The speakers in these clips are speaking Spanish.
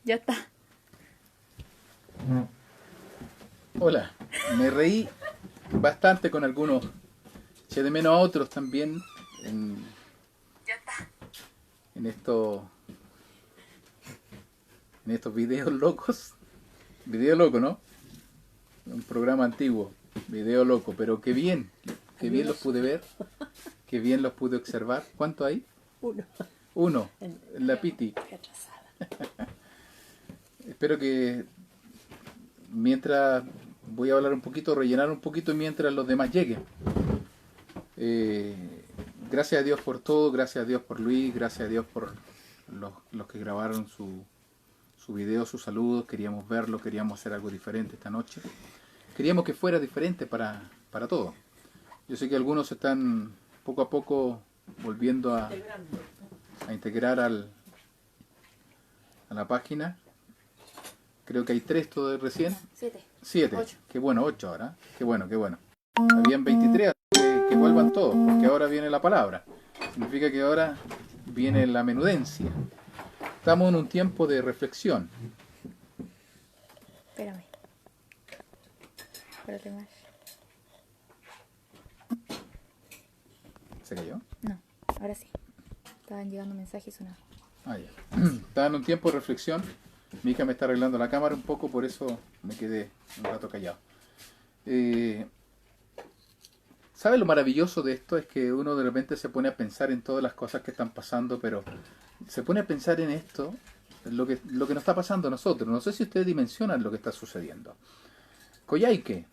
Ya está. Hola, me reí bastante con algunos, eché de menos a otros también en estos videos locos. Video loco, ¿no? Un programa antiguo, video loco, pero qué bien los pude ver, qué bien los pude observar. ¿Cuánto hay? Uno. Uno, la Piti. Espero que mientras voy a hablar un poquito, rellenar un poquito mientras los demás lleguen. Gracias a Dios por todo, gracias a Dios por Luis, gracias a Dios por los que grabaron su video, sus saludos. Queríamos verlo, queríamos hacer algo diferente esta noche. Queríamos que fuera diferente para todos. Yo sé que algunos están poco a poco volviendo a integrar a la página. Creo que hay 3 todavía recién. 7. 8. Qué bueno, 8 ahora. Qué bueno, qué bueno. Habían 23, que vuelvan todos, porque ahora viene la palabra. Significa que ahora viene la menudencia. Estamos en un tiempo de reflexión. Espérame. Espérate más. ¿Se cayó? No, ahora sí. Estaban llegando mensajes y sonaba. Ah, ya. Estaba en un tiempo de reflexión. Mi hija me está arreglando la cámara un poco, por eso me quedé un rato callado. ¿Sabe lo maravilloso de esto? Es que uno de repente se pone a pensar en todas las cosas que están pasando, pero se pone a pensar en esto, lo que nos está pasando a nosotros. No sé si ustedes dimensionan lo que está sucediendo. Coyhaique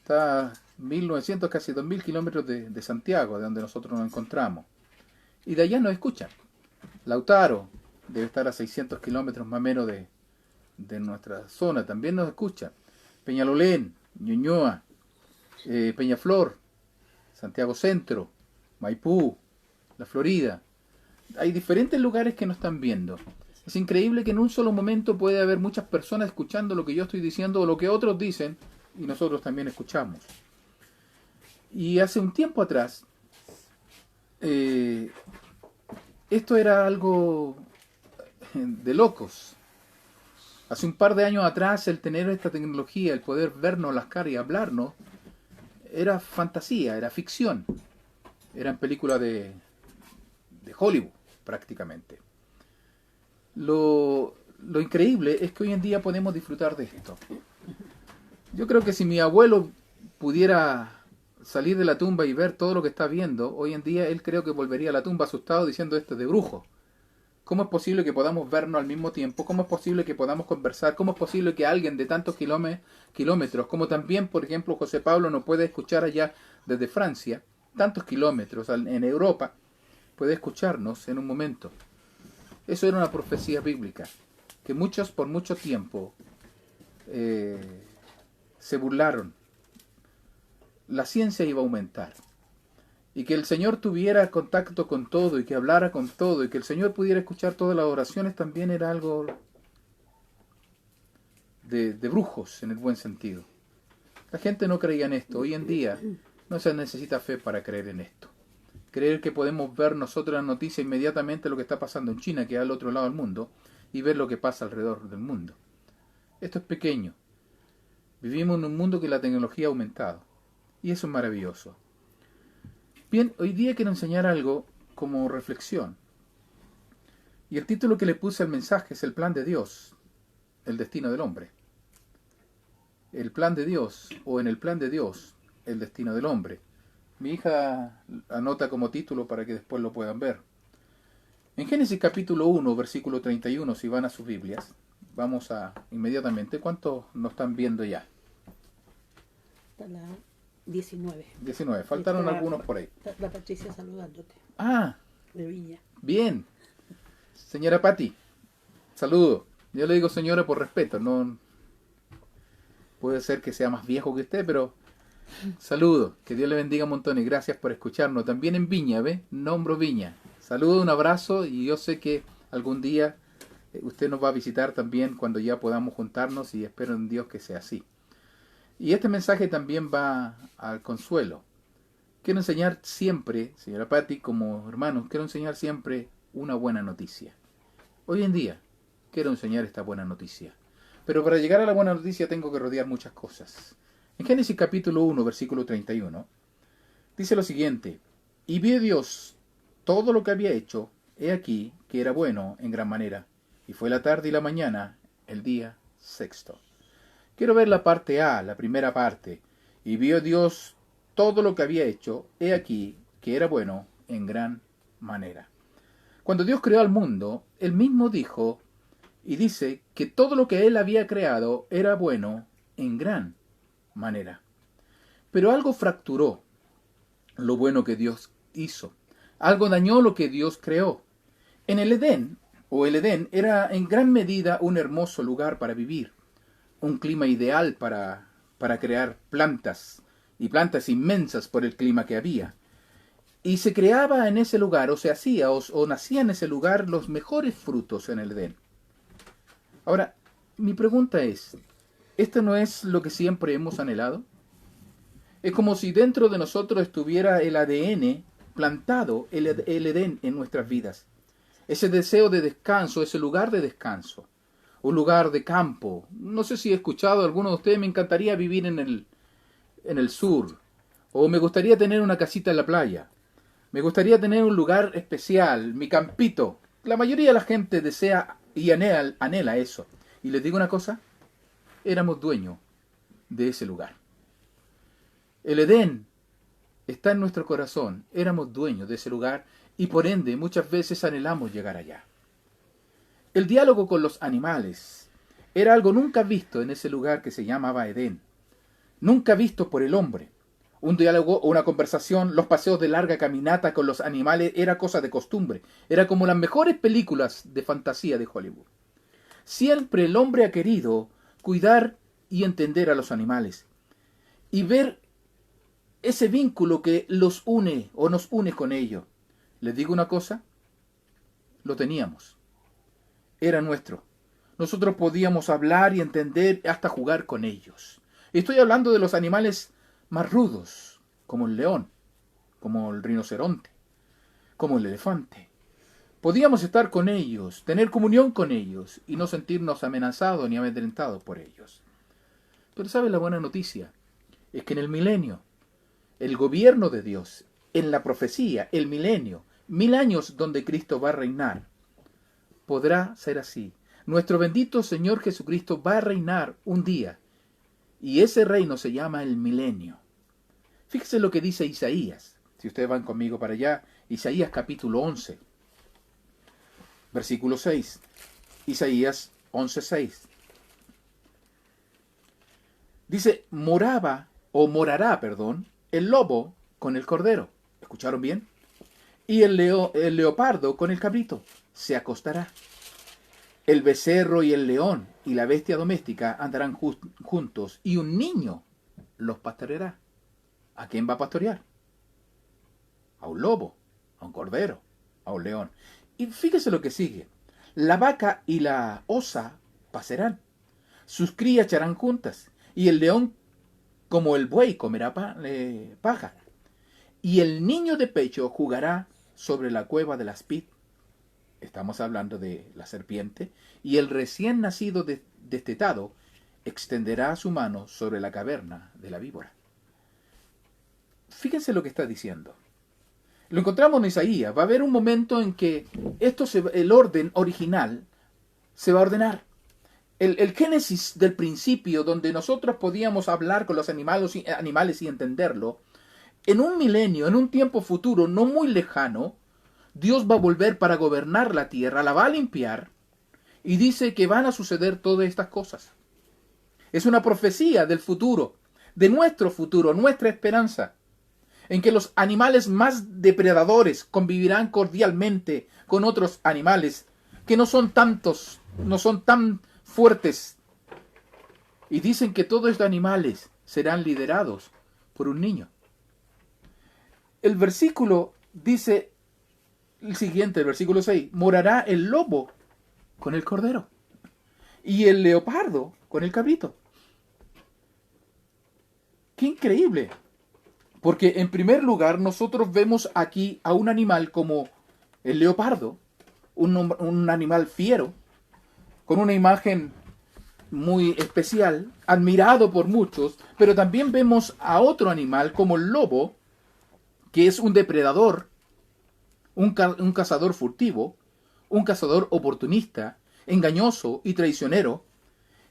está a 1900, casi 2000 kilómetros de Santiago, de donde nosotros nos encontramos. Y de allá nos escuchan. Lautaro debe estar a 600 kilómetros más o menos de nuestra zona, también nos escucha. Peñalolén, Ñuñoa, Peñaflor, Santiago Centro, Maipú, La Florida. Hay diferentes lugares que nos están viendo. Es increíble que en un solo momento puede haber muchas personas escuchando lo que yo estoy diciendo o lo que otros dicen y nosotros también escuchamos. Y hace un tiempo atrás, esto era algo de locos. Hace un par de años atrás el tener esta tecnología, el poder vernos las caras y hablarnos, era fantasía, era ficción. Eran películas de Hollywood prácticamente. Lo increíble es que hoy en día podemos disfrutar de esto. Yo creo que si mi abuelo pudiera salir de la tumba y ver todo lo que está viendo, hoy en día él creo que volvería a la tumba asustado diciendo esto es de brujo. ¿Cómo es posible que podamos vernos al mismo tiempo? ¿Cómo es posible que podamos conversar? ¿Cómo es posible que alguien de tantos kilómetros, como también, por ejemplo, José Pablo no puede escuchar allá desde Francia, tantos kilómetros en Europa, puede escucharnos en un momento? Eso era una profecía bíblica, que muchos por mucho tiempo se burlaron. La ciencia iba a aumentar. Y que el Señor tuviera contacto con todo y que hablara con todo y que el Señor pudiera escuchar todas las oraciones también era algo de brujos en el buen sentido. La gente no creía en esto. Hoy en día no se necesita fe para creer en esto. Creer que podemos ver nosotros la noticia inmediatamente lo que está pasando en China, que es al otro lado del mundo, y ver lo que pasa alrededor del mundo. Esto es pequeño. Vivimos en un mundo que la tecnología ha aumentado. Y eso es maravilloso. Bien, hoy día quiero enseñar algo como reflexión. Y el título que le puse al mensaje es el plan de Dios, el destino del hombre. El plan de Dios, o en el plan de Dios, el destino del hombre. Mi hija anota como título para que después lo puedan ver. En Génesis capítulo 1, versículo 31, si van a sus Biblias, vamos a inmediatamente. ¿Cuántos nos están viendo ya? Hasta la 19. 19, faltaron algunos por ahí. La Patricia saludándote. Ah, De Viña. bien. Señora Patti, saludo. Yo le digo señora por respeto, no puede ser que sea más viejo que usted, pero saludo. Que Dios le bendiga un montón y gracias por escucharnos. También en Viña, ¿ve? Nombro Viña. Saludo, un abrazo y yo sé que algún día usted nos va a visitar también cuando ya podamos juntarnos y espero en Dios que sea así. Y este mensaje también va al consuelo. Quiero enseñar siempre, señora Patti, como hermanos, quiero enseñar siempre una buena noticia. Hoy en día, quiero enseñar esta buena noticia. Pero para llegar a la buena noticia tengo que rodear muchas cosas. En Génesis capítulo 1, versículo 31, dice lo siguiente: y vio Dios todo lo que había hecho, he aquí que era bueno en gran manera. Y fue la tarde y la mañana, el día sexto. Quiero ver la parte A, la primera parte. Y vio Dios todo lo que había hecho, he aquí que era bueno en gran manera. Cuando Dios creó al mundo, Él mismo dijo y dice que todo lo que Él había creado era bueno en gran manera. Pero algo fracturó lo bueno que Dios hizo. Algo dañó lo que Dios creó. En el Edén, el Edén, era en gran medida un hermoso lugar para vivir, un clima ideal para crear plantas, y plantas inmensas por el clima que había. Y se creaba en ese lugar, o se hacía, o nacía en ese lugar los mejores frutos en el Edén. Ahora, mi pregunta es, ¿esto no es lo que siempre hemos anhelado? Es como si dentro de nosotros estuviera el ADN plantado, el Edén en nuestras vidas. Ese deseo de descanso, ese lugar de descanso, un lugar de campo. No sé si he escuchado a alguno de ustedes, me encantaría vivir en el sur, o me gustaría tener una casita en la playa, me gustaría tener un lugar especial, mi campito. La mayoría de la gente desea y anhela eso. Y les digo una cosa, éramos dueños de ese lugar. El Edén está en nuestro corazón, éramos dueños de ese lugar y por ende muchas veces anhelamos llegar allá. El diálogo con los animales era algo nunca visto en ese lugar que se llamaba Edén, nunca visto por el hombre. Un diálogo o una conversación, los paseos de larga caminata con los animales era cosa de costumbre, era como las mejores películas de fantasía de Hollywood. Siempre el hombre ha querido cuidar y entender a los animales y ver ese vínculo que los une o nos une con ellos. Les digo una cosa, lo teníamos, era nuestro. Nosotros podíamos hablar y entender, hasta jugar con ellos. Estoy hablando de los animales más rudos, como el león, como el rinoceronte, como el elefante. Podíamos estar con ellos, tener comunión con ellos y no sentirnos amenazados ni amedrentados por ellos. Pero ¿sabe la buena noticia? Es que en el milenio, el gobierno de Dios, en la profecía, el milenio, 1000 años donde Cristo va a reinar, podrá ser así. Nuestro bendito Señor Jesucristo va a reinar un día, y ese reino se llama el milenio. Fíjese lo que dice Isaías, si ustedes van conmigo para allá, Isaías capítulo 11, versículo 6, Isaías 11:6. Dice, morará, el lobo con el cordero. ¿Escucharon bien? Y el leopardo con el cabrito se acostará. El becerro y el león y la bestia doméstica andarán juntos, y un niño los pastoreará. ¿A quién va a pastorear? A un lobo, a un cordero, a un león. Y fíjese lo que sigue. La vaca y la osa pasarán, sus crías echarán juntas, y el león como el buey comerá paja. Y el niño de pecho jugará sobre la cueva de la aspid. Estamos hablando de la serpiente. Y el recién nacido destetado extenderá su mano sobre la caverna de la víbora. Fíjense lo que está diciendo. Lo encontramos en Isaías. Va a haber un momento en que el orden original se va a ordenar. El Génesis del principio, donde nosotros podíamos hablar con los animales y entenderlo, en un milenio, en un tiempo futuro no muy lejano, Dios va a volver para gobernar la tierra, la va a limpiar, y dice que van a suceder todas estas cosas. Es una profecía del futuro, de nuestro futuro, nuestra esperanza, en que los animales más depredadores convivirán cordialmente con otros animales que no son tantos, no son tan fuertes. Y dicen que todos estos animales serán liderados por un niño. El versículo dice el siguiente, el versículo 6, morará el lobo con el cordero y el leopardo con el cabrito. ¡Qué increíble! Porque en primer lugar nosotros vemos aquí a un animal como el leopardo, un animal fiero, con una imagen muy especial, admirado por muchos, pero también vemos a otro animal como el lobo, que es un depredador, un cazador furtivo, un cazador oportunista, engañoso y traicionero,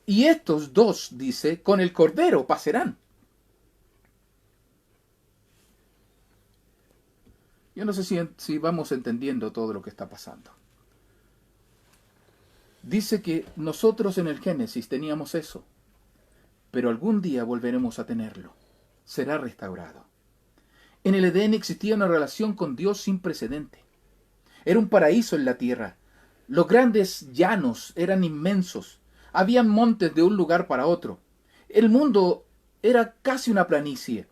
y estos dos, dice, con el cordero pasarán. Yo no sé si vamos entendiendo todo lo que está pasando. Dice que nosotros en el Génesis teníamos eso, pero algún día volveremos a tenerlo. Será restaurado. En el Edén existía una relación con Dios sin precedente. Era un paraíso en la tierra. Los grandes llanos eran inmensos. Habían montes de un lugar para otro. El mundo era casi una planicie.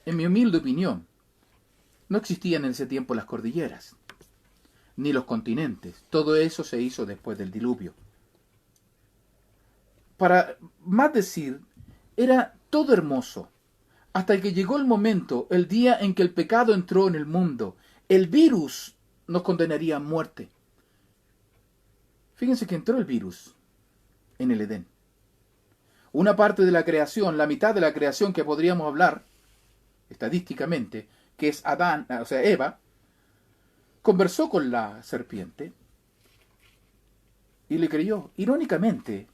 En mi humilde opinión, no existían en ese tiempo las cordilleras, ni los continentes. Todo eso se hizo después del diluvio. Para más decir, era todo hermoso, hasta que llegó el momento, el día en que el pecado entró en el mundo. El virus nos condenaría a muerte. Fíjense que entró el virus en el Edén. Una parte de la creación, la mitad de la creación que podríamos hablar, estadísticamente, que es Adán, o sea, Eva, conversó con la serpiente y le creyó. Irónicamente,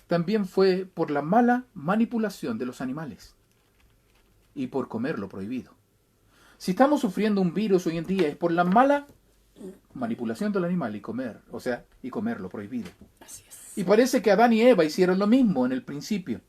también fue por la mala manipulación de los animales y por comer lo prohibido. Si estamos sufriendo un virus hoy en día es por la mala manipulación del animal y comer, y comer lo prohibido. Así es. Y parece que Adán y Eva hicieron lo mismo en el principio.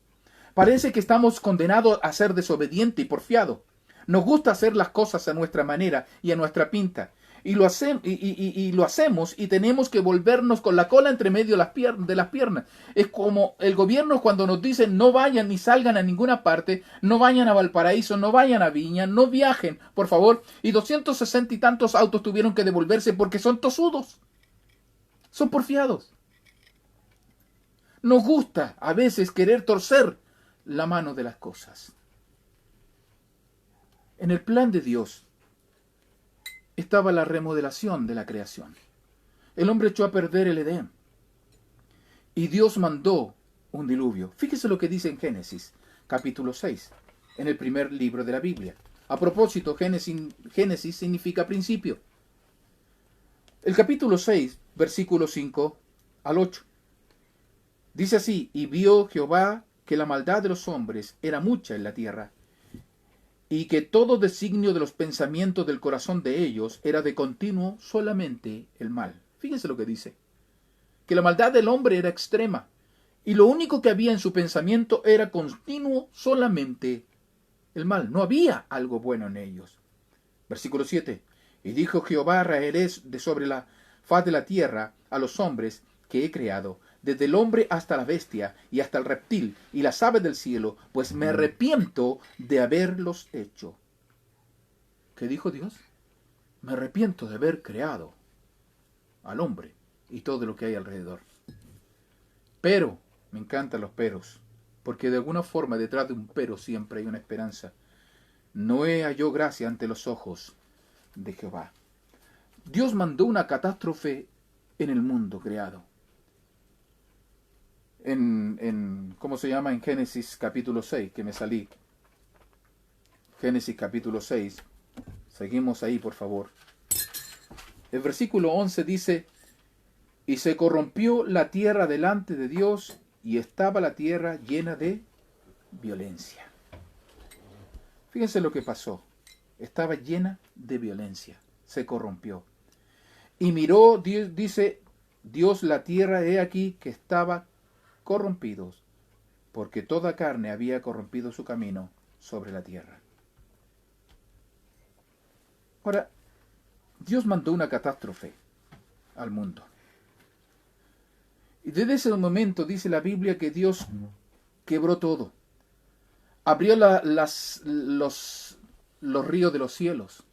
Parece que estamos condenados a ser desobedientes y porfiados. Nos gusta hacer las cosas a nuestra manera y a nuestra pinta. Y lo hacemos y tenemos que volvernos con la cola entre medio de las piernas. Es como el gobierno cuando nos dice no vayan ni salgan a ninguna parte, no vayan a Valparaíso, no vayan a Viña, no viajen, por favor. Y 260 y tantos autos tuvieron que devolverse porque son tosudos. Son porfiados. Nos gusta a veces querer torcer la mano de las cosas. En el plan de Dios estaba la remodelación de la creación. El hombre echó a perder el Edén. Y Dios mandó un diluvio. Fíjese lo que dice en Génesis, capítulo 6, en el primer libro de la Biblia. A propósito, Génesis significa principio. El capítulo 6, versículos 5 al 8. Dice así: y vio Jehová que la maldad de los hombres era mucha en la tierra, y que todo designio de los pensamientos del corazón de ellos era de continuo solamente el mal. Fíjense lo que dice. Que la maldad del hombre era extrema, y lo único que había en su pensamiento era continuo solamente el mal. No había algo bueno en ellos. Versículo 7. Y dijo Jehová: raeré de sobre la faz de la tierra a los hombres que he creado, desde el hombre hasta la bestia, y hasta el reptil, y las aves del cielo, pues me arrepiento de haberlos hecho. ¿Qué dijo Dios? Me arrepiento de haber creado al hombre y todo lo que hay alrededor. Pero, me encantan los peros, porque de alguna forma detrás de un pero siempre hay una esperanza. Noé halló gracia ante los ojos de Jehová. Dios mandó una catástrofe en el mundo creado. ¿Cómo se llama? En Génesis capítulo 6, que me salí. Génesis capítulo 6. Seguimos ahí, por favor. El versículo 11 dice: y se corrompió la tierra delante de Dios, y estaba la tierra llena de violencia. Fíjense lo que pasó. Estaba llena de violencia. Se corrompió. Y miró, dice Dios, la tierra, he aquí que estaba corrompidos, porque toda carne había corrompido su camino sobre la tierra. Ahora, Dios mandó una catástrofe al mundo. Y desde ese momento dice la Biblia que Dios quebró todo. Abrió los ríos de los cielos.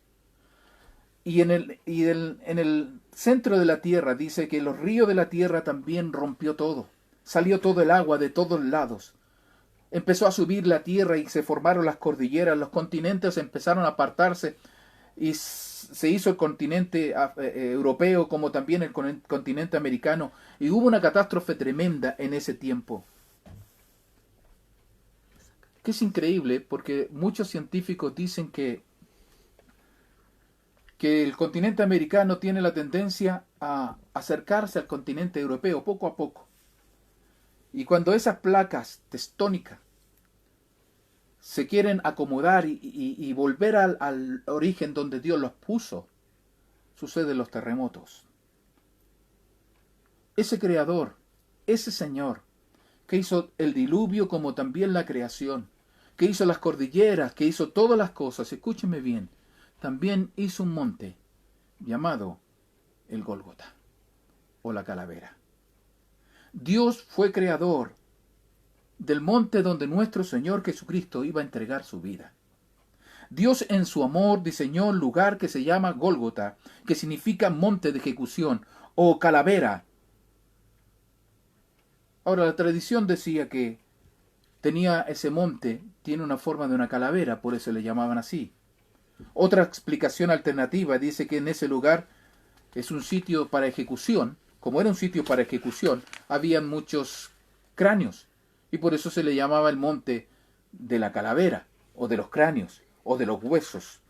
Y en el centro de la tierra dice que los ríos de la tierra también rompió todo. Salió todo el agua de todos lados. Empezó a subir la tierra y se formaron las cordilleras. Los continentes empezaron a apartarse. y se hizo el continente europeo como también el continente americano, y hubo una catástrofe tremenda en ese tiempo. Que es increíble porque muchos científicos dicen que el continente americano tiene la tendencia a acercarse al continente europeo poco a poco. Y cuando esas placas tectónicas se quieren acomodar y volver al origen donde Dios los puso, suceden los terremotos. Ese creador, ese Señor, que hizo el diluvio como también la creación, que hizo las cordilleras, que hizo todas las cosas, escúcheme bien, también hizo un monte llamado el Gólgota o la calavera. Dios fue creador del monte donde nuestro Señor Jesucristo iba a entregar su vida. Dios en su amor diseñó un lugar que se llama Gólgota, que significa monte de ejecución o calavera. Ahora, la tradición decía que tenía ese monte, tiene una forma de una calavera, por eso le llamaban así. Otra explicación alternativa dice que en ese lugar es un sitio para ejecución. Como era un sitio para ejecución, habían muchos cráneos, y por eso se le llamaba el monte de la calavera, o de los cráneos, o de los huesos,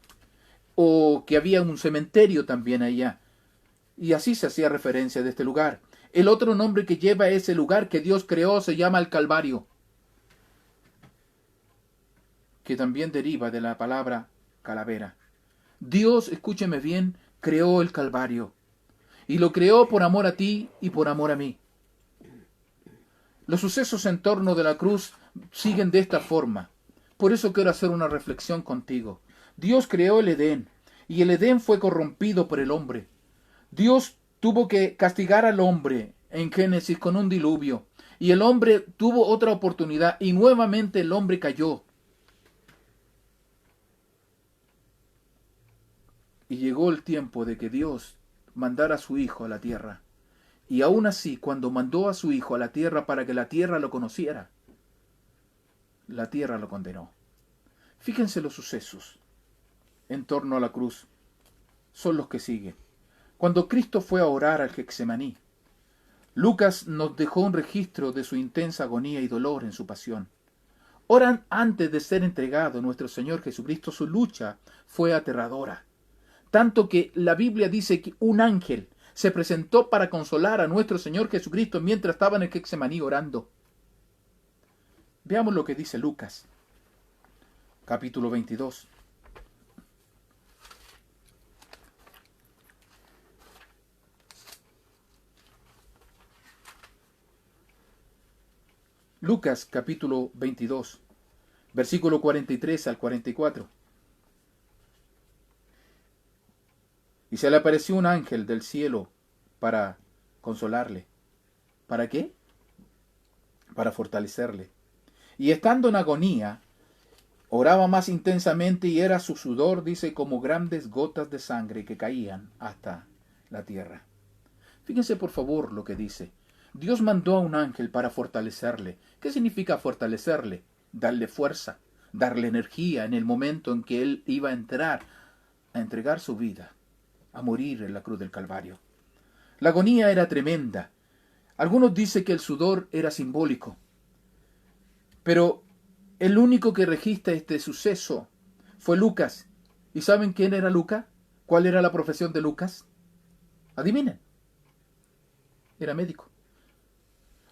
o que había un cementerio también allá, y así se hacía referencia de este lugar. El otro nombre que lleva ese lugar que Dios creó se llama el Calvario, que también deriva de la palabra calavera. Dios, escúcheme bien, creó el Calvario, y lo creó por amor a ti y por amor a mí. Los sucesos en torno de la cruz siguen de esta forma. Por eso quiero hacer una reflexión contigo. Dios creó el Edén, y el Edén fue corrompido por el hombre. Dios tuvo que castigar al hombre en Génesis con un diluvio, y el hombre tuvo otra oportunidad, y nuevamente el hombre cayó. Y llegó el tiempo de que Dios mandara a su Hijo a la tierra. Y aún así, cuando mandó a su Hijo a la tierra para que la tierra lo conociera, la tierra lo condenó. Fíjense los sucesos en torno a la cruz. Son los que siguen. Cuando Cristo fue a orar al Getsemaní, Lucas nos dejó un registro de su intensa agonía y dolor en su pasión. Horas antes de ser entregado nuestro Señor Jesucristo, su lucha fue aterradora. Tanto que la Biblia dice que un ángel se presentó para consolar a nuestro Señor Jesucristo mientras estaba en el Getsemaní orando. Veamos lo que dice Lucas, capítulo 22. Lucas, capítulo 22, versículo 43 al 44. Y se le apareció un ángel del cielo para consolarle. ¿Para qué? Para fortalecerle. Y estando en agonía, oraba más intensamente y era su sudor, dice, como grandes gotas de sangre que caían hasta la tierra. Fíjense por favor lo que dice. Dios mandó a un ángel para fortalecerle. ¿Qué significa fortalecerle? Darle fuerza, darle energía en el momento en que él iba a entrar a entregar su vida, a morir en la cruz del Calvario. La agonía era tremenda. Algunos dicen que el sudor era simbólico. Pero el único que registra este suceso fue Lucas. ¿Y saben quién era Lucas? ¿Cuál era la profesión de Lucas? Adivinen. Era médico.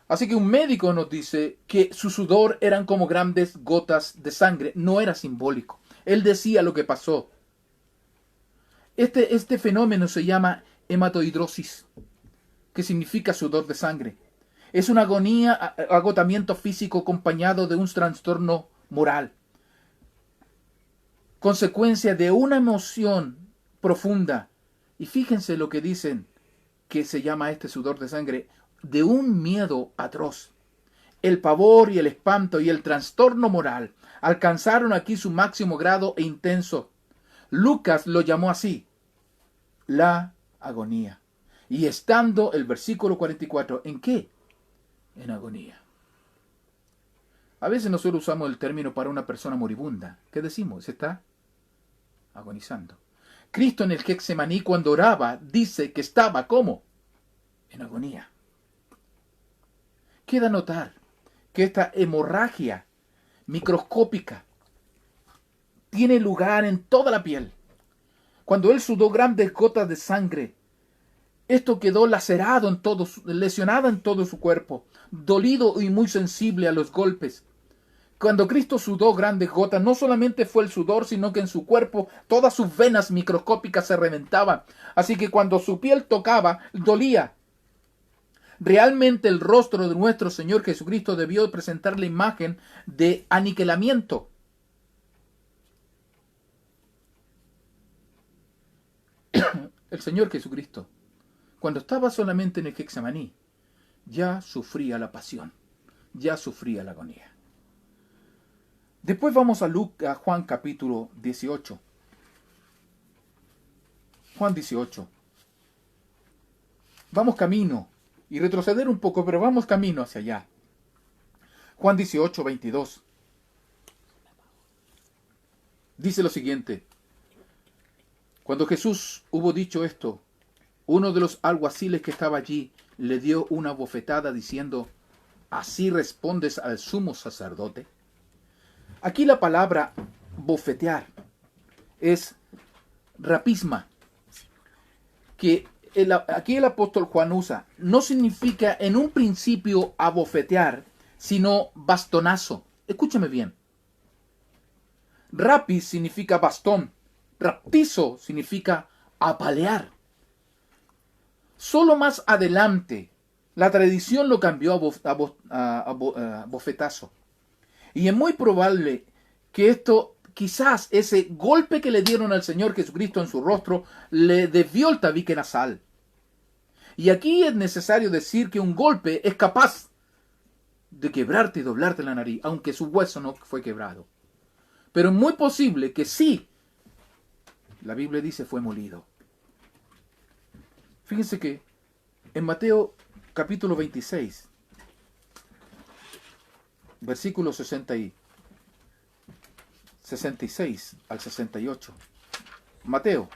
Así que un médico nos dice que su sudor eran como grandes gotas de sangre. No era simbólico. Él decía lo que pasó. Este fenómeno se llama hematohidrosis, que significa sudor de sangre. Es una agonía, agotamiento físico acompañado de un trastorno moral. Consecuencia de una emoción profunda. Y fíjense lo que dicen que se llama este sudor de sangre, de un miedo atroz. El pavor y el espanto y el trastorno moral alcanzaron aquí su máximo grado e intenso. Lucas lo llamó así, la agonía. Y estando el versículo 44, ¿en qué? En agonía. A veces nosotros usamos el término para una persona moribunda. ¿Qué decimos? Se está agonizando. Cristo en el Getsemaní cuando oraba dice que estaba ¿cómo? En agonía. Queda notar que esta hemorragia microscópica tiene lugar en toda la piel. Cuando él sudó grandes gotas de sangre, esto quedó lacerado en todo, lesionado en todo su cuerpo, dolido y muy sensible a los golpes. Cuando Cristo sudó grandes gotas, no solamente fue el sudor, sino que en su cuerpo todas sus venas microscópicas se reventaban. Así que cuando su piel tocaba, dolía. Realmente el rostro de nuestro Señor Jesucristo debió presentar la imagen de aniquilamiento. El Señor Jesucristo, cuando estaba solamente en el Getsemaní, ya sufría la pasión, ya sufría la agonía. Después vamos a Juan capítulo 18. Juan 18. Vamos camino, y retroceder un poco, pero vamos camino hacia allá. Juan 18, 22. Dice lo siguiente. Cuando Jesús hubo dicho esto, uno de los alguaciles que estaba allí le dio una bofetada diciendo, ¿así respondes al sumo sacerdote? Aquí la palabra bofetear es rapisma, que aquí el apóstol Juan usa. No significa en un principio abofetear, sino bastonazo. Escúchame bien. Rapis significa bastón. Raptizo significa apalear. Solo más adelante la tradición lo cambió a bofetazo. Y es muy probable que esto, quizás ese golpe que le dieron al Señor Jesucristo en su rostro, le desvió el tabique nasal. Y aquí es necesario decir que un golpe es capaz de quebrarte y doblarte la nariz, aunque su hueso no fue quebrado. Pero es muy posible que sí, la Biblia dice, fue molido. Fíjense que en Mateo capítulo 26, versículos 66 al 68. Mateo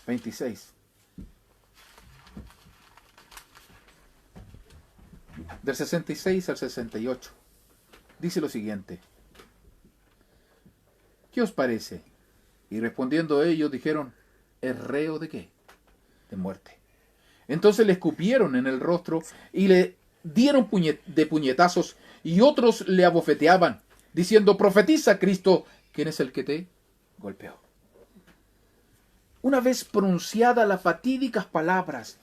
26. Del 66 al 68. Dice lo siguiente. ¿Qué os parece? Y respondiendo ellos dijeron, ¿es reo de qué? De muerte. Entonces le escupieron en el rostro y le dieron de puñetazos, y otros le abofeteaban, diciendo, profetiza Cristo, ¿quién es el que te golpeó? Una vez pronunciadas las fatídicas palabras,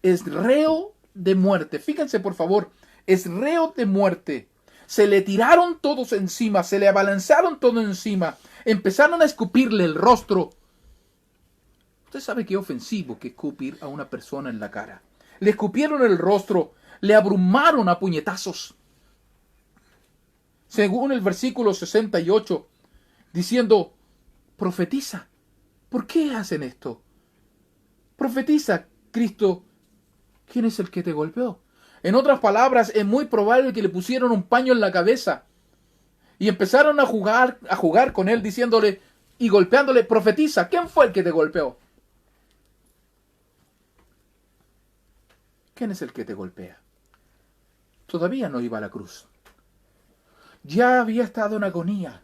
es reo de muerte. Fíjense por favor, es reo de muerte. Se le tiraron todos encima, se le abalanzaron todos encima, empezaron a escupirle el rostro. Usted sabe qué ofensivo que escupir a una persona en la cara. Le escupieron el rostro, le abrumaron a puñetazos. Según el versículo 68, diciendo, profetiza. ¿Por qué hacen esto? Profetiza, Cristo, ¿quién es el que te golpeó? En otras palabras, es muy probable que le pusieron un paño en la cabeza y empezaron a jugar con él, diciéndole y golpeándole, profetiza, ¿quién fue el que te golpeó? ¿Quién es el que te golpea? Todavía no iba a la cruz. Ya había estado en agonía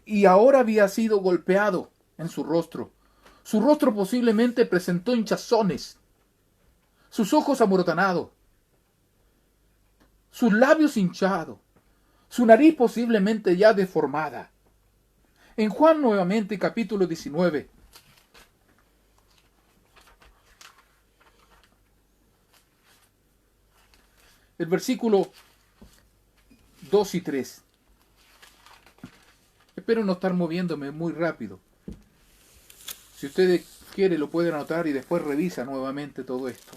y ahora había sido golpeado en su rostro. Su rostro posiblemente presentó hinchazones, sus ojos amorotonados, sus labios hinchados, su nariz posiblemente ya deformada. En Juan nuevamente, capítulo 19, el versículo 2 y 3. Espero no estar moviéndome muy rápido. Si ustedes quieren lo pueden anotar y después revisa nuevamente todo esto.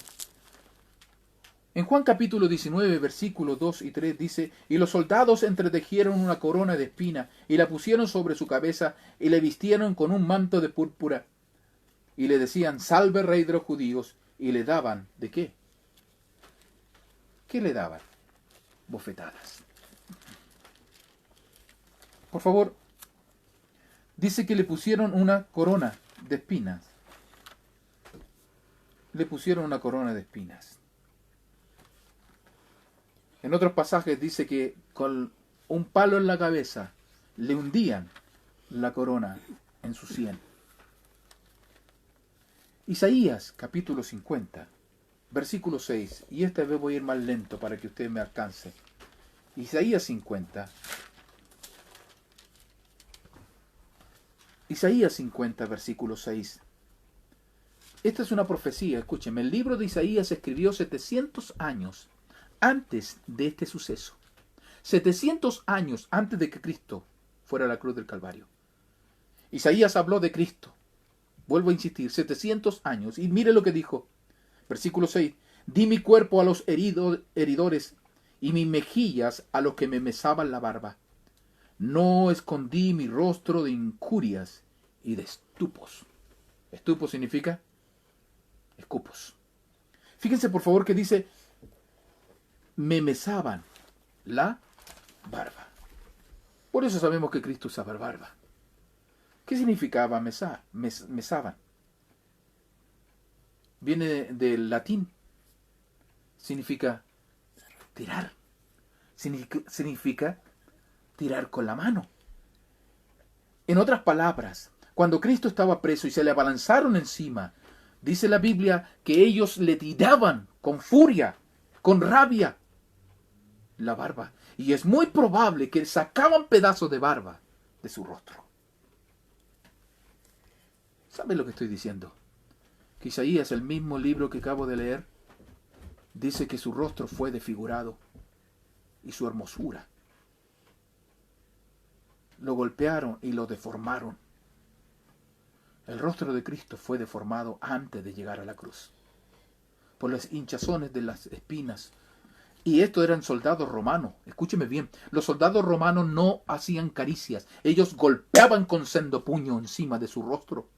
En Juan capítulo 19, versículos 2 y 3 dice, y los soldados entretejieron una corona de espina y la pusieron sobre su cabeza y le vistieron con un manto de púrpura y le decían, salve rey de los judíos, y le daban, ¿de qué? ¿Qué le daban? Bofetadas. Por favor, dice que le pusieron una corona de espinas. Le pusieron una corona de espinas. En otros pasajes dice que con un palo en la cabeza le hundían la corona en su sien. Isaías capítulo 50, versículo 6, y esta vez voy a ir más lento para que usted me alcance. Isaías 50. Isaías 50, versículo 6. Esta es una profecía, escúcheme, el libro de Isaías se escribió 700 años antes de este suceso. 700 años antes de que Cristo fuera a la cruz del Calvario. Isaías habló de Cristo. Vuelvo a insistir, 700 años. Y mire lo que dijo. Versículo 6. Di mi cuerpo a los heridores y mis mejillas a los que me mesaban la barba. No escondí mi rostro de injurias y de estupos. Estupos significa escupos. Fíjense por favor que dice, me mesaban la barba. Por eso sabemos que Cristo usaba barba. ¿Qué significaba mesaban? Viene del latín. Significa tirar. Significa tirar con la mano. En otras palabras, cuando Cristo estaba preso y se le abalanzaron encima, dice la Biblia que ellos le tiraban con furia, con rabia, la barba. Y es muy probable que sacaban pedazos de barba de su rostro. ¿Sabe lo que estoy diciendo? Que Isaías, el mismo libro que acabo de leer, dice que su rostro fue desfigurado y su hermosura. Lo golpearon y lo deformaron. El rostro de Cristo fue deformado antes de llegar a la cruz, por las hinchazones de las espinas. Y estos eran soldados romanos. Escúcheme bien, los soldados romanos no hacían caricias. Ellos golpeaban con sendo puño encima de su rostro.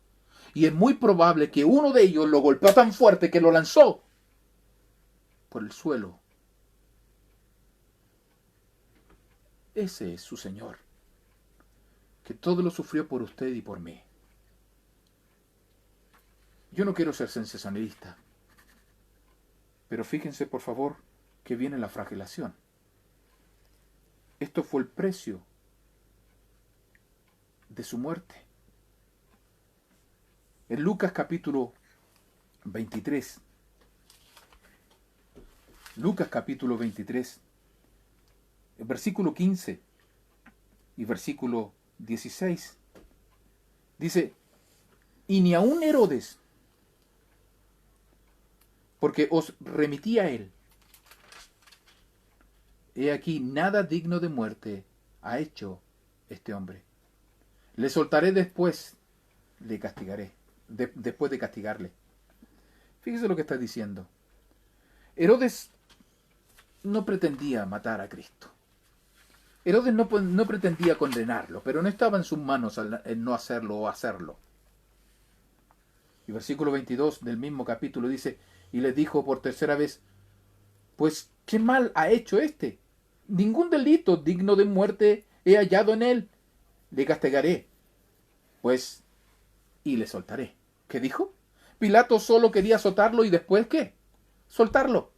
Y es muy probable que uno de ellos lo golpeó tan fuerte que lo lanzó por el suelo. Ese es su Señor, que todo lo sufrió por usted y por mí. Yo no quiero ser sensacionalista, pero fíjense por favor que viene la flagelación. Esto fue el precio de su muerte. En Lucas capítulo 23, Lucas capítulo 23, el versículo 15 y versículo 16, dice, y ni aun Herodes, porque os remití a él, he aquí nada digno de muerte ha hecho este hombre. Le soltaré después, le castigaré. Después de castigarle. Fíjese lo que está diciendo. Herodes no pretendía matar a Cristo. Herodes no pretendía condenarlo, pero no estaba en sus manos el no hacerlo o hacerlo. Y versículo 22 del mismo capítulo dice, y le dijo por tercera vez, pues ¿qué mal ha hecho este? Ningún delito digno de muerte he hallado en él. Le castigaré, pues, y le soltaré. ¿Qué dijo? Pilato solo quería azotarlo y después ¿qué? Soltarlo.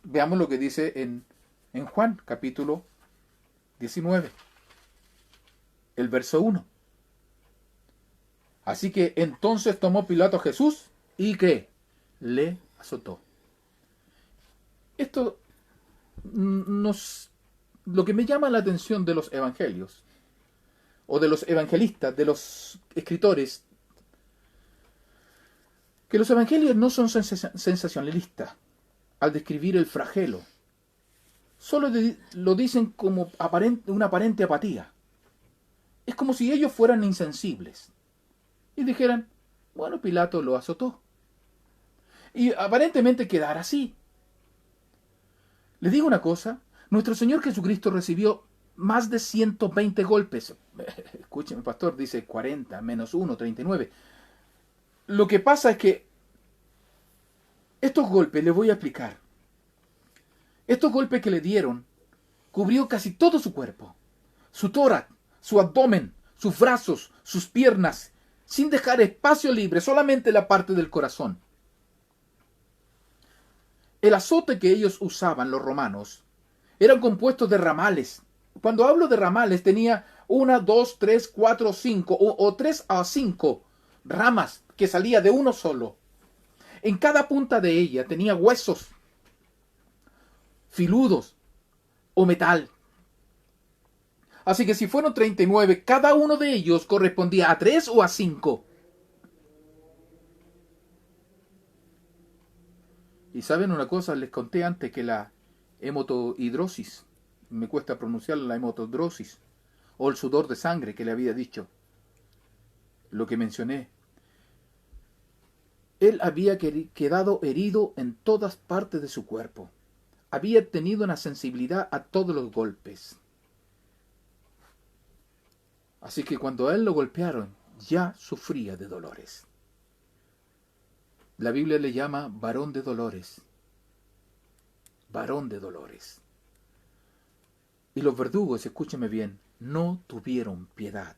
Veamos lo que dice en Juan capítulo 19, el verso 1. Así que entonces tomó Pilato a Jesús y ¿qué? Le azotó. Esto lo que me llama la atención de los evangelios o de los evangelistas, de los escritores, que los evangelios no son sensacionalistas al describir el flagelo. Solo lo dicen como una aparente apatía. Es como si ellos fueran insensibles y dijeran, bueno, Pilato lo azotó. Y aparentemente quedara así. Les digo una cosa, nuestro Señor Jesucristo recibió más de 120 golpes. Escúcheme, pastor, dice 40, menos 1, 39. Lo que pasa es que estos golpes, les voy a explicar. Estos golpes que le dieron, cubrió casi todo su cuerpo. Su tórax, su abdomen, sus brazos, sus piernas, sin dejar espacio libre, solamente la parte del corazón. El azote que ellos usaban, los romanos, eran compuestos de ramales. Cuando hablo de ramales, tenía 1, 2, 3, 4, 5 o 3 a 5 ramas que salía de uno solo. En cada punta de ella tenía huesos filudos o metal. Así que si fueron 39, cada uno de ellos correspondía a 3 o a 5. Y saben una cosa, les conté antes que la hematohidrosis, me cuesta pronunciar la hematohidrosis, o el sudor de sangre que le había dicho, lo que mencioné. Él había quedado herido en todas partes de su cuerpo. Había tenido una sensibilidad a todos los golpes. Así que cuando a él lo golpearon, ya sufría de dolores. La Biblia le llama varón de dolores. Varón de dolores. Y los verdugos, escúcheme bien, no tuvieron piedad.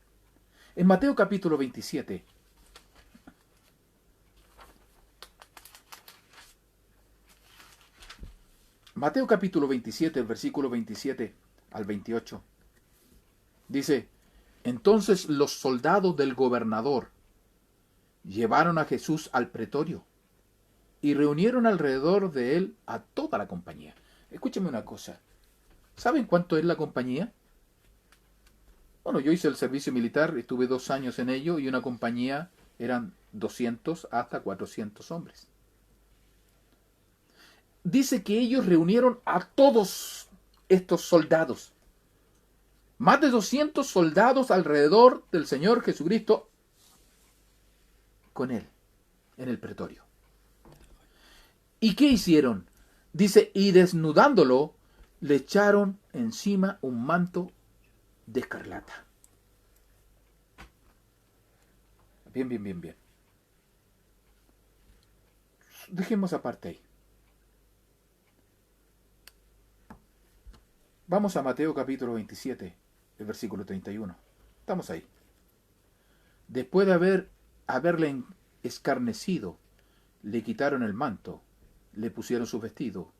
En Mateo capítulo 27, Mateo capítulo 27, el versículo 27 al 28, dice: entonces los soldados del gobernador llevaron a Jesús al pretorio y reunieron alrededor de él a toda la compañía. Escúcheme una cosa. ¿Saben cuánto es la compañía? Bueno, yo hice el servicio militar, estuve 2 años en ello, y una compañía eran 200 hasta 400 hombres. Dice que ellos reunieron a todos estos soldados. Más de 200 soldados alrededor del Señor Jesucristo con él, en el pretorio. ¿Y qué hicieron? Dice, y desnudándolo, le echaron encima un manto de escarlata. Bien. Dejemos aparte ahí. Vamos a Mateo capítulo 27, el versículo 31. Estamos ahí. Después de haberle escarnecido, le quitaron el manto, le pusieron su vestido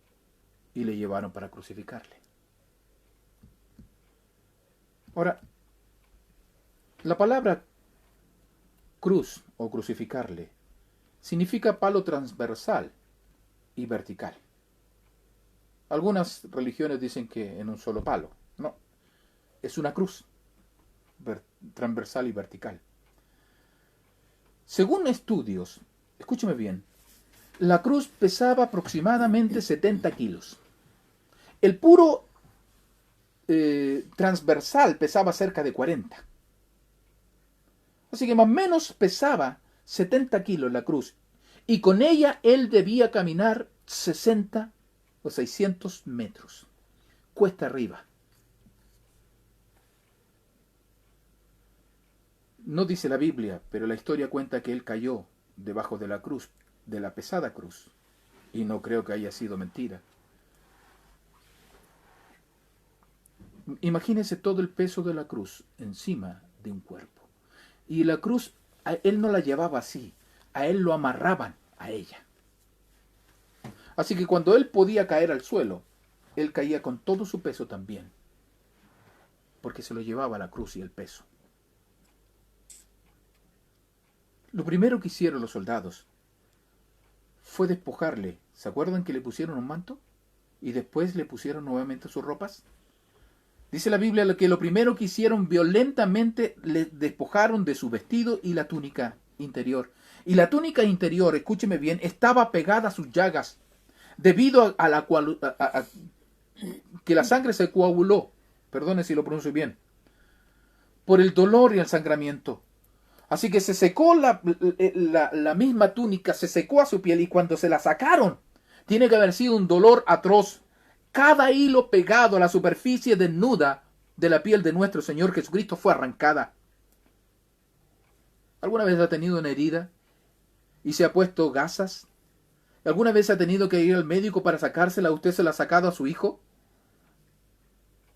y le llevaron para crucificarle. Ahora, la palabra cruz o crucificarle significa palo transversal y vertical. Algunas religiones dicen que en un solo palo. No, es una cruz transversal y vertical. Según estudios, escúcheme bien, la cruz pesaba aproximadamente 70 kilos. El puro transversal pesaba cerca de 40. Así que más o menos pesaba 70 kilos la cruz. Y con ella él debía caminar 60 o 600 metros. Cuesta arriba. No dice la Biblia, pero la historia cuenta que él cayó debajo de la cruz, de la pesada cruz. Y no creo que haya sido mentira. Imagínese todo el peso de la cruz encima de un cuerpo. Y la cruz, él no la llevaba así, a él lo amarraban a ella. Así que cuando él podía caer al suelo, él caía con todo su peso también, porque se lo llevaba la cruz y el peso. Lo primero que hicieron los soldados fue despojarle. ¿Se acuerdan que le pusieron un manto? Y después le pusieron nuevamente sus ropas. Dice la Biblia que lo primero que hicieron violentamente le despojaron de su vestido y la túnica interior. Y la túnica interior, escúcheme bien, estaba pegada a sus llagas, debido a que la sangre se coaguló, perdone si lo pronuncio bien, por el dolor y el sangramiento. Así que se secó la misma túnica, se secó a su piel, y cuando se la sacaron, tiene que haber sido un dolor atroz. Cada hilo pegado a la superficie desnuda de la piel de nuestro Señor Jesucristo fue arrancada. ¿Alguna vez ha tenido una herida y se ha puesto gasas? ¿Alguna vez ha tenido que ir al médico para sacársela? ¿Usted se la ha sacado a su hijo?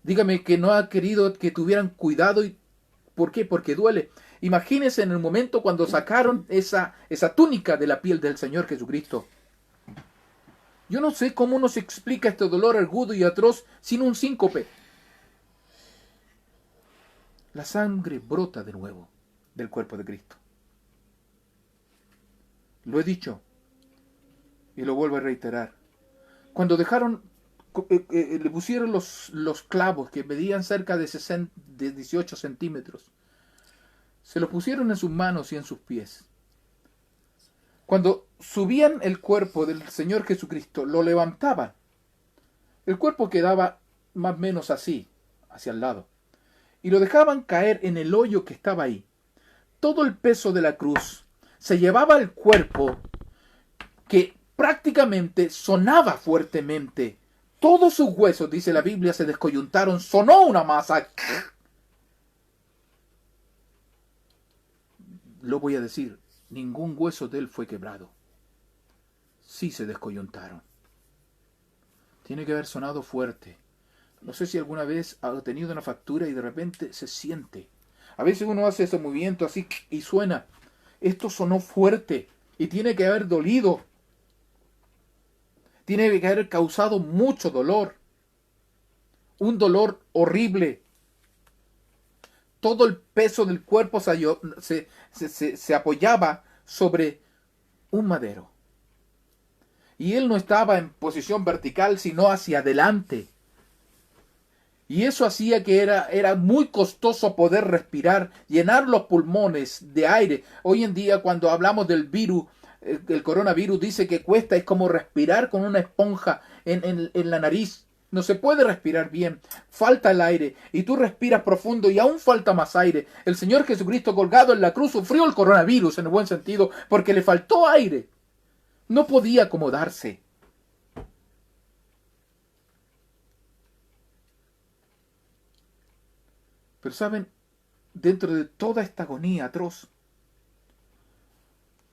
Dígame que no ha querido que tuvieran cuidado ¿Por qué? Porque duele. Imagínense en el momento cuando sacaron esa túnica de la piel del Señor Jesucristo. Yo no sé cómo nos explica este dolor agudo y atroz sin un síncope. La sangre brota de nuevo del cuerpo de Cristo. Lo he dicho y lo vuelvo a reiterar. Cuando le pusieron los clavos que medían cerca de 18 centímetros, se los pusieron en sus manos y en sus pies. Cuando subían el cuerpo del Señor Jesucristo, lo levantaban. El cuerpo quedaba más o menos así, hacia el lado. Y lo dejaban caer en el hoyo que estaba ahí. Todo el peso de la cruz se llevaba al cuerpo, que prácticamente sonaba fuertemente. Todos sus huesos, dice la Biblia, se descoyuntaron. Sonó una masa. Lo voy a decir. Ningún hueso de él fue quebrado. Sí se descoyuntaron. Tiene que haber sonado fuerte. No sé si alguna vez ha tenido una fractura y de repente se siente. A veces uno hace ese movimiento así y suena. Esto sonó fuerte y tiene que haber dolido. Tiene que haber causado mucho dolor. Un dolor horrible. Todo el peso del cuerpo se apoyaba sobre un madero. Y él no estaba en posición vertical, sino hacia adelante. Y eso hacía que era muy costoso poder respirar, llenar los pulmones de aire. Hoy en día, cuando hablamos del virus, el coronavirus, dice que cuesta, es como respirar con una esponja en la nariz. No se puede respirar bien, falta el aire, y tú respiras profundo y aún falta más aire. El Señor Jesucristo colgado en la cruz sufrió el coronavirus en el buen sentido, porque le faltó aire. No podía acomodarse. Pero saben, dentro de toda esta agonía atroz,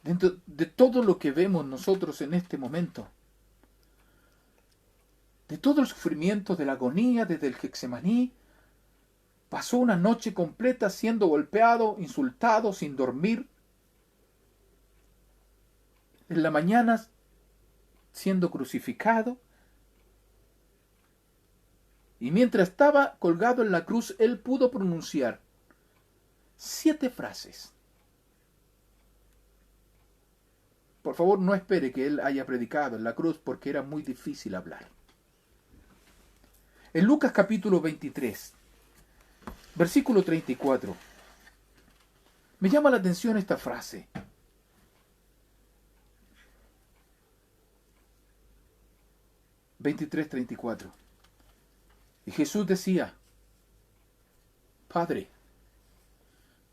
dentro de todo lo que vemos nosotros en este momento, de todo el sufrimiento, de la agonía, desde el Getsemaní, pasó una noche completa siendo golpeado, insultado, sin dormir. En la mañana siendo crucificado. Y mientras estaba colgado en la cruz, él pudo pronunciar 7 frases. Por favor, no espere que él haya predicado en la cruz porque era muy difícil hablar. En Lucas capítulo 23, versículo 34, me llama la atención esta frase. (23:34) Y Jesús decía: Padre,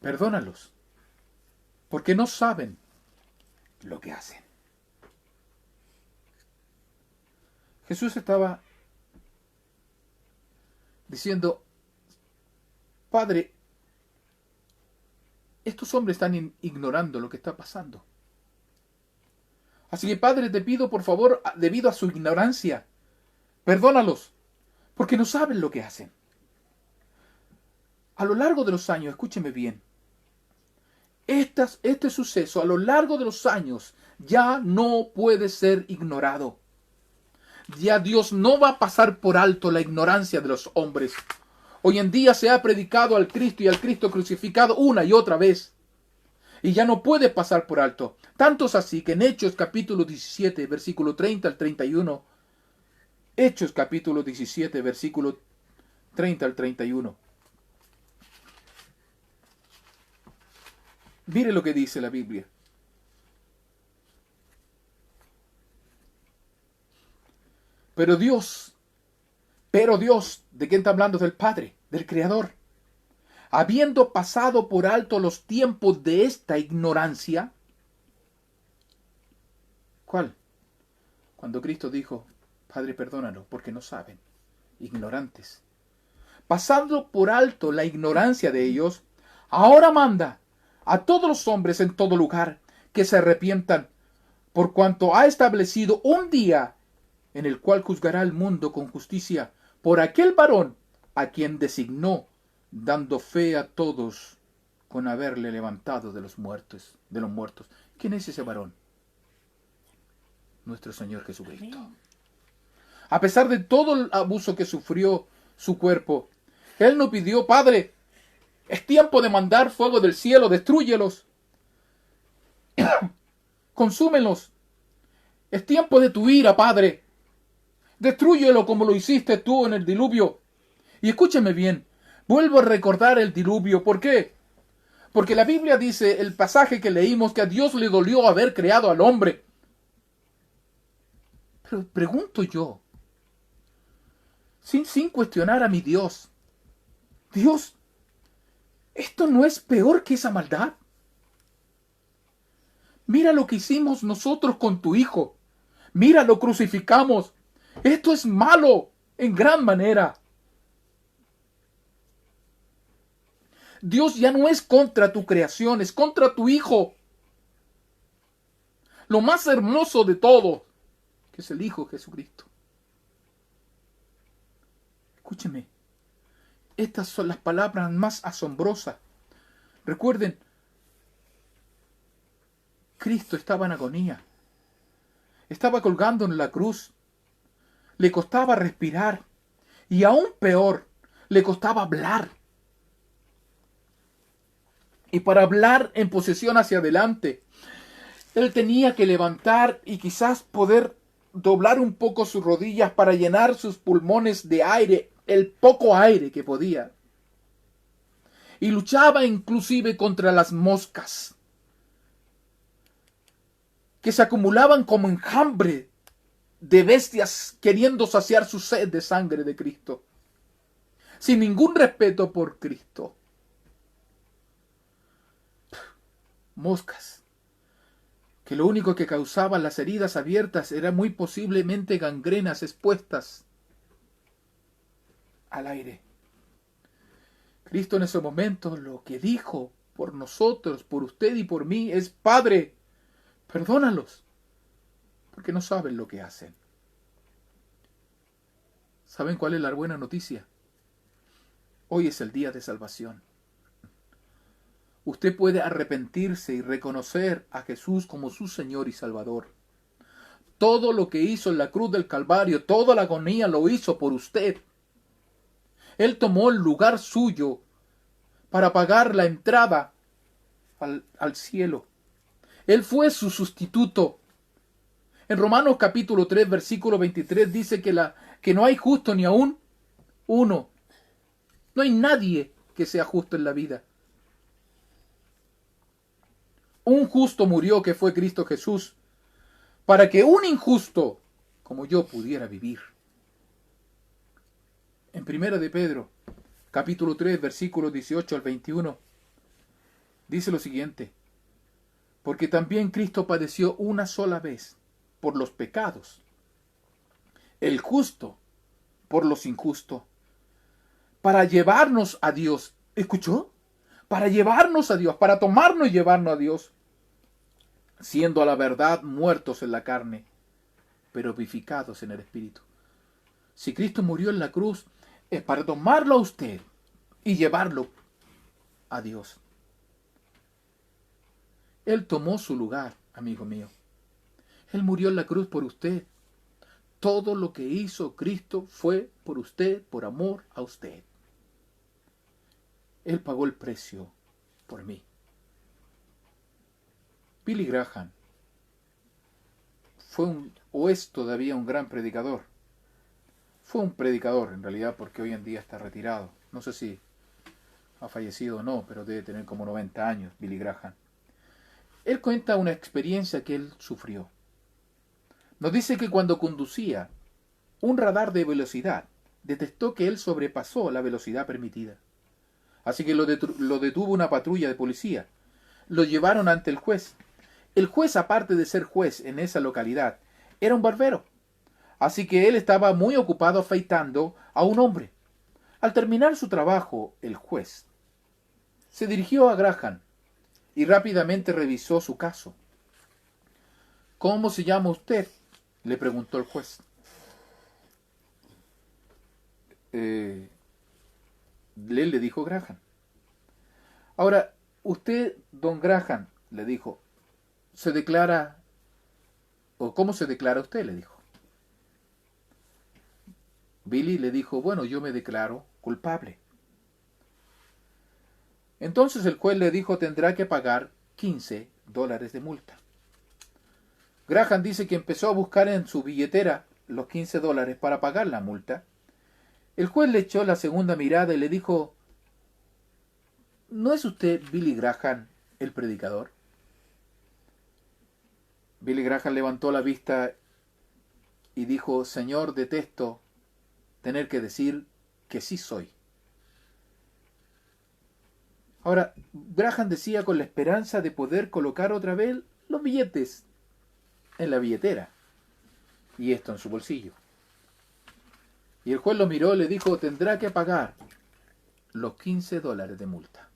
perdónalos, porque no saben lo que hacen. Jesús estaba diciendo: Padre, estos hombres están ignorando lo que está pasando. Así que, Padre, te pido por favor, debido a su ignorancia, perdónalos, porque no saben lo que hacen. A lo largo de los años, escúcheme bien, este suceso a lo largo de los años ya no puede ser ignorado. Ya Dios no va a pasar por alto la ignorancia de los hombres. Hoy en día se ha predicado al Cristo y al Cristo crucificado una y otra vez. Y ya no puede pasar por alto. Tanto es así que en Hechos capítulo 17, versículo 30 al 31, Hechos capítulo 17, versículo 30 al 31. Mire lo que dice la Biblia. Pero Dios, ¿de quién está hablando? Del Padre, del Creador. Habiendo pasado por alto los tiempos de esta ignorancia. ¿Cuál? Cuando Cristo dijo: Padre, perdónalos, porque no saben, ignorantes. Pasando por alto la ignorancia de ellos, ahora manda a todos los hombres en todo lugar que se arrepientan, por cuanto ha establecido un día en el cual juzgará al mundo con justicia por aquel varón a quien designó, dando fe a todos con haberle levantado de los muertos. ¿Quién es ese varón? Nuestro Señor Jesucristo. Amén. A pesar de todo el abuso que sufrió su cuerpo, Él no pidió: Padre, es tiempo de mandar fuego del cielo, destrúyelos, consúmelos. Es tiempo de tu ira, Padre. Destrúyelo como lo hiciste tú en el diluvio. Y escúcheme bien, vuelvo a recordar el diluvio. ¿Por qué? Porque la Biblia dice, el pasaje que leímos, que a Dios le dolió haber creado al hombre. Pero pregunto yo, sin cuestionar a mi Dios, Dios, ¿esto no es peor que esa maldad? Mira lo que hicimos nosotros con tu Hijo. Mira, lo crucificamos. Esto es malo en gran manera. Dios ya no es contra tu creación, es contra tu Hijo. Lo más hermoso de todo, que es el Hijo Jesucristo. Escúcheme, estas son las palabras más asombrosas. Recuerden, Cristo estaba en agonía. Estaba colgando en la cruz. Le costaba respirar. Y aún peor, le costaba hablar. Y para hablar en posesión hacia adelante, Él tenía que levantar y quizás poder doblar un poco sus rodillas para llenar sus pulmones de aire, el poco aire que podía. Y luchaba inclusive contra las moscas, que se acumulaban como enjambre de bestias queriendo saciar su sed de sangre de Cristo, sin ningún respeto por Cristo. Moscas, que lo único que causaban las heridas abiertas era muy posiblemente gangrenas expuestas al aire. Cristo en ese momento lo que dijo por nosotros, por usted y por mí es: Padre, perdónalos, porque no saben lo que hacen. ¿Saben cuál es la buena noticia? Hoy es el día de salvación. Usted puede arrepentirse y reconocer a Jesús como su Señor y Salvador. Todo lo que hizo en la cruz del Calvario, toda la agonía lo hizo por usted. Él tomó el lugar suyo para pagar la entrada al cielo. Él fue su sustituto. En Romanos capítulo 3, versículo 23 dice que no hay justo ni aún uno. No hay nadie que sea justo en la vida. Un justo murió, que fue Cristo Jesús, para que un injusto como yo pudiera vivir. En Primera de Pedro, capítulo 3, versículos 18 al 21, dice lo siguiente: porque también Cristo padeció una sola vez por los pecados, el justo por los injustos, para llevarnos a Dios. ¿Escuchó? Para llevarnos a Dios, para tomarnos y llevarnos a Dios, siendo a la verdad muertos en la carne, pero vivificados en el Espíritu. Si Cristo murió en la cruz, es para tomarlo a usted y llevarlo a Dios. Él tomó su lugar, amigo mío. Él murió en la cruz por usted. Todo lo que hizo Cristo fue por usted, por amor a usted. Él pagó el precio por mí. Billy Graham es todavía un gran predicador. Fue un predicador en realidad, porque hoy en día está retirado. No sé si ha fallecido o no, pero debe tener como 90 años Billy Graham. Él cuenta una experiencia que él sufrió. Nos dice que cuando conducía, un radar de velocidad detectó que él sobrepasó la velocidad permitida. Así que lo detuvo una patrulla de policía. Lo llevaron ante el juez. El juez, aparte de ser juez en esa localidad, era un barbero. Así que él estaba muy ocupado afeitando a un hombre. Al terminar su trabajo, el juez se dirigió a Graham y rápidamente revisó su caso. ¿Cómo se llama usted?, le preguntó el juez. Él le dijo Graham. Ahora, Usted, don Graham, le dijo, se declara, o ¿cómo se declara usted? Le dijo. Billy le dijo, bueno, yo me declaro culpable. Entonces el juez le dijo, tendrá que pagar $15 de multa. Graham dice que empezó a buscar en su billetera los $15 para pagar la multa. El juez le echó la segunda mirada y le dijo, ¿no es usted Billy Graham, el predicador? Billy Graham levantó la vista y dijo, Señor, detesto tener que decir que sí soy. Ahora, Graham decía con la esperanza de poder colocar otra vez los billetes en la billetera y esto en su bolsillo. Y el juez lo miró y le dijo, tendrá que pagar los $15 de multa.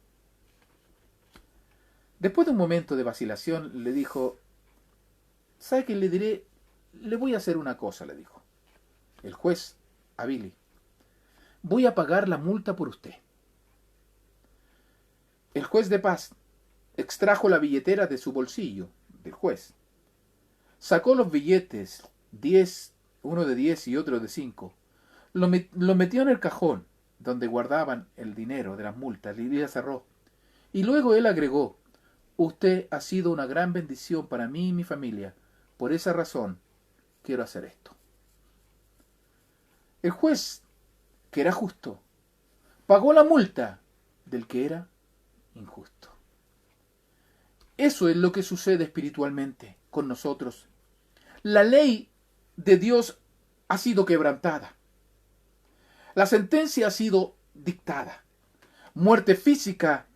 Después de un momento de vacilación, le dijo, ¿sabe qué le diré? Le voy a hacer una cosa, le dijo. El juez a Billy, voy a pagar la multa por usted. El juez de paz extrajo la billetera de su bolsillo, del juez. Sacó los billetes, 10, uno de 10 y otro de 5. Lo metió en el cajón donde guardaban el dinero de las multas y la cerró. Y luego él agregó, usted ha sido una gran bendición para mí y mi familia. Por esa razón quiero hacer esto. El juez, que era justo, pagó la multa del que era injusto. Eso es lo que sucede espiritualmente con nosotros. La ley de Dios ha sido quebrantada. La sentencia ha sido dictada. Muerte física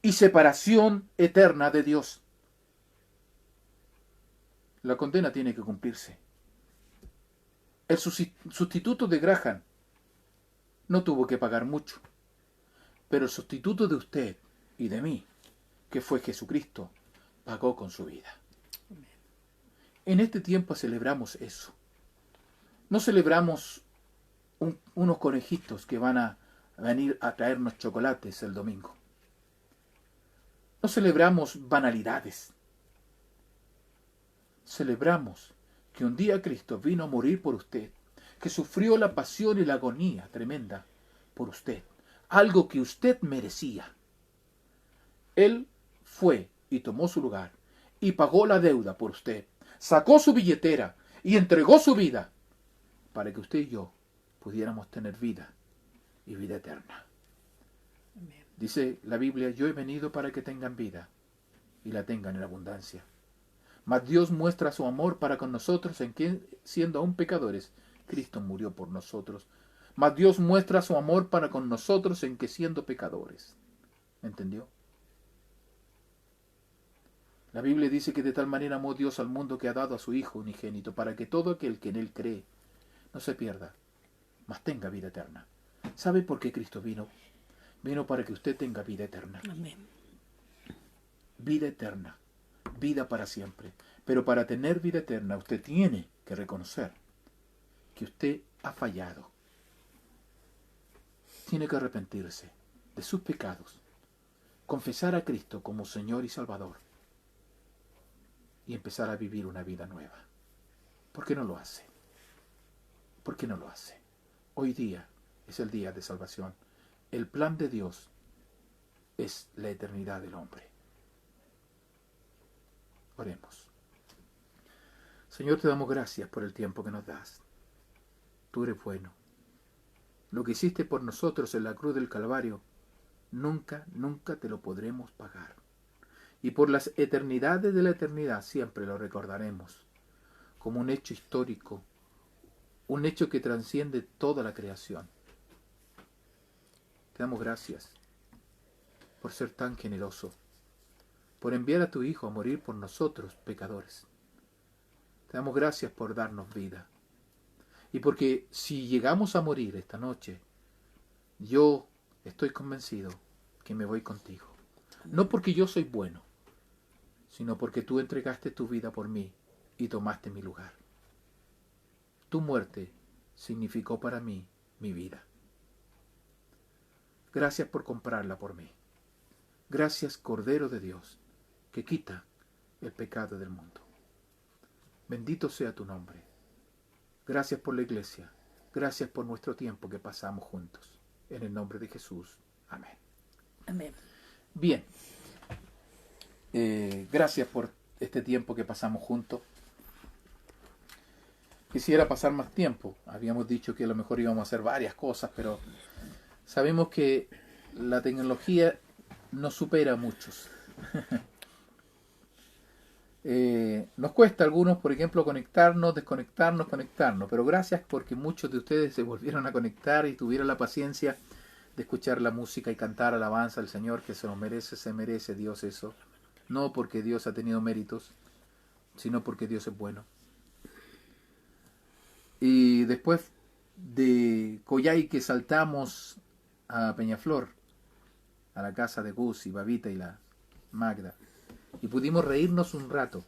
y separación eterna de Dios. La condena tiene que cumplirse. El sustituto de Graham no tuvo que pagar mucho, pero el sustituto de usted y de mí, que fue Jesucristo, pagó con su vida. En este tiempo celebramos eso. No celebramos unos conejitos que van a venir a traernos chocolates el domingo. No celebramos banalidades. Celebramos que un día Cristo vino a morir por usted, que sufrió la pasión y la agonía tremenda por usted, algo que usted merecía. Él fue y tomó su lugar y pagó la deuda por usted, sacó su billetera y entregó su vida para que usted y yo pudiéramos tener vida y vida eterna. Amén. Dice la Biblia, yo he venido para que tengan vida y la tengan en abundancia. Mas Dios muestra su amor para con nosotros en que, siendo aún pecadores, Cristo murió por nosotros. Mas Dios muestra su amor para con nosotros en que, siendo pecadores. ¿Entendió? La Biblia dice que de tal manera amó Dios al mundo que ha dado a su Hijo unigénito, para que todo aquel que en Él cree no se pierda, mas tenga vida eterna. ¿Sabe por qué Cristo vino? Vino para que usted tenga vida eterna. Amén. Vida eterna. Vida para siempre. Pero para tener vida eterna usted tiene que reconocer que usted ha fallado. Tiene que arrepentirse de sus pecados, confesar a Cristo como Señor y Salvador y empezar a vivir una vida nueva. ¿Por qué no lo hace? ¿Por qué no lo hace? Hoy día es el día de salvación. El plan de Dios es la eternidad del hombre. Oremos. Señor, te damos gracias por el tiempo que nos das. Tú eres bueno. Lo que hiciste por nosotros en la cruz del Calvario, nunca, nunca te lo podremos pagar. Y por las eternidades de la eternidad siempre lo recordaremos como un hecho histórico, un hecho que trasciende toda la creación. Te damos gracias por ser tan generoso, por enviar a tu Hijo a morir por nosotros, pecadores. Te damos gracias por darnos vida. Y porque si llegamos a morir esta noche, yo estoy convencido que me voy contigo. No porque yo soy bueno, sino porque tú entregaste tu vida por mí y tomaste mi lugar. Tu muerte significó para mí mi vida. Gracias por comprarla por mí. Gracias, Cordero de Dios, que quita el pecado del mundo. Bendito sea tu nombre. Gracias por la iglesia. Gracias por nuestro tiempo que pasamos juntos. En el nombre de Jesús. Amén. Amén. Bien. Gracias por este tiempo que pasamos juntos. Quisiera pasar más tiempo. Habíamos dicho que a lo mejor íbamos a hacer varias cosas, pero sabemos que la tecnología nos supera a muchos. Nos cuesta a algunos, por ejemplo, conectarnos, desconectarnos, conectarnos, pero gracias porque muchos de ustedes se volvieron a conectar y tuvieron la paciencia de escuchar la música y cantar alabanza al Señor, que se lo merece, se merece Dios eso. No porque Dios ha tenido méritos, sino porque Dios es bueno. Y después de Coyhaique saltamos a Peñaflor, a la casa de Gus y Babita y la Magda, y pudimos reírnos un rato,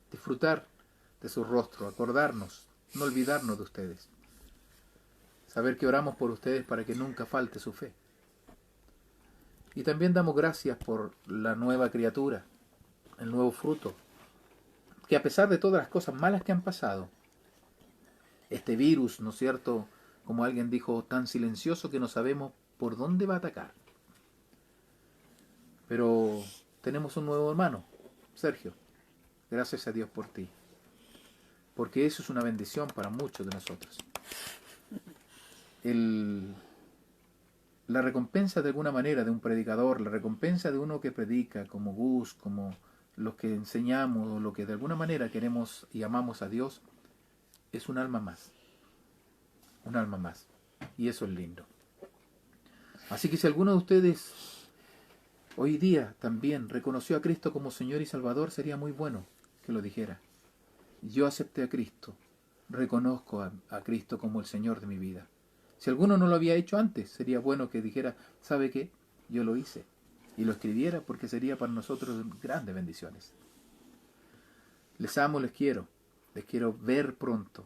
disfrutar de su rostro, acordarnos, no olvidarnos de ustedes, saber que oramos por ustedes para que nunca falte su fe. Y también damos gracias por la nueva criatura, el nuevo fruto, que a pesar de todas las cosas malas que han pasado, este virus, ¿no es cierto?, como alguien dijo, tan silencioso que no sabemos por dónde va a atacar. Pero tenemos un nuevo hermano, Sergio. Gracias a Dios por ti. Porque eso es una bendición para muchos de nosotros. La recompensa de alguna manera de un predicador, la recompensa de uno que predica, como Gus, como los que enseñamos, o lo que de alguna manera queremos y amamos a Dios, es un alma más. Un alma más. Y eso es lindo. Así que si alguno de ustedes hoy día también reconoció a Cristo como Señor y Salvador, sería muy bueno que lo dijera. Yo acepté a Cristo, reconozco a Cristo como el Señor de mi vida. Si alguno no lo había hecho antes, sería bueno que dijera, ¿sabe qué? Yo lo hice. Y lo escribiera porque sería para nosotros grandes bendiciones. Les amo, les quiero ver pronto.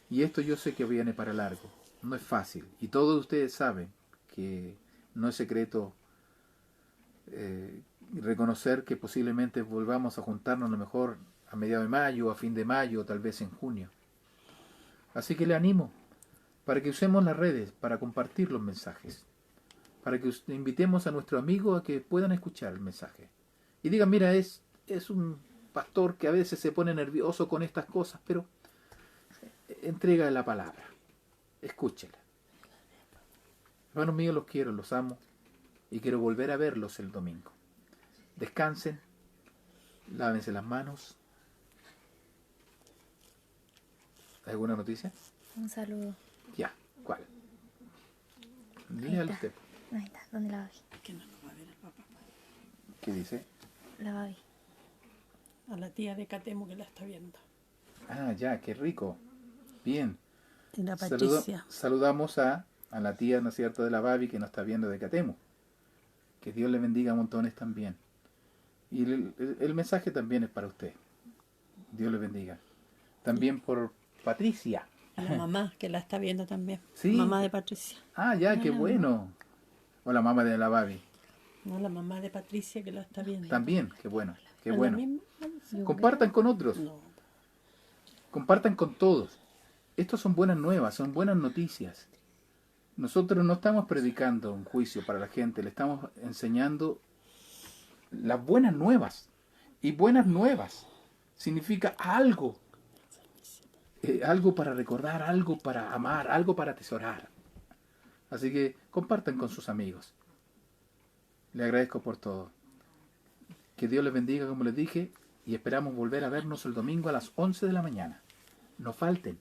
Y esto yo sé que viene para largo. No es fácil. Y todos ustedes saben que no es secreto reconocer que posiblemente volvamos a juntarnos a lo mejor a mediados de mayo, a fin de mayo, o tal vez en junio. Así que le animo para que usemos las redes para compartir los mensajes, para que invitemos a nuestros amigos a que puedan escuchar el mensaje y digan, mira, es un pastor que a veces se pone nervioso con estas cosas, pero entrega la palabra, escúchela. Hermanos míos, los quiero, los amo y quiero volver a verlos el domingo. Descansen, lávense las manos. ¿Alguna noticia? Un saludo. Ya, ¿cuál? Ahí Dígalo está. usted. Ahí está, ¿dónde la Babi? Que no nos va a ver el papá. ¿Qué dice? La Babi. A la tía de Catemo que la está viendo. Ah, ya, qué rico. Bien. Y la Patricia. Saludamos a la tía, ¿no es cierto?, de la Babi que nos está viendo de Catemo. Que Dios le bendiga a montones también. Y el mensaje también es para usted. Dios le bendiga. También por Patricia. Y la mamá que la está viendo también. Sí. Mamá de Patricia. Ah, ya, qué bueno. O la mamá de la Babi. No, la mamá de Patricia que la está viendo. También, qué bueno. Qué ¿Es la bueno. misma? Compartan con otros. No. Compartan con todos. Estos son buenas nuevas, son buenas noticias. Nosotros no estamos predicando un juicio para la gente, le estamos enseñando las buenas nuevas. Y buenas nuevas significa algo. Algo para recordar, algo para amar, algo para atesorar. Así que compartan con sus amigos. Le agradezco por todo. Que Dios les bendiga, como les dije, y esperamos volver a vernos el domingo a las 11 de la mañana. No falten.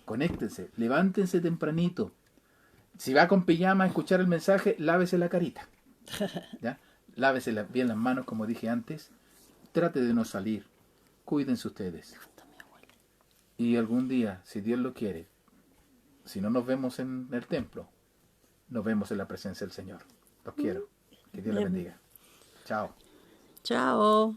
Conéctense, levántense tempranito. Si va con pijama a escuchar el mensaje, lávese la carita. ¿Ya? Lávese bien las manos, como dije antes. Trate de no salir. Cuídense ustedes. Y algún día, si Dios lo quiere, si no nos vemos en el templo, nos vemos en la presencia del Señor. Los quiero. Que Dios les bendiga. Chao. Chao.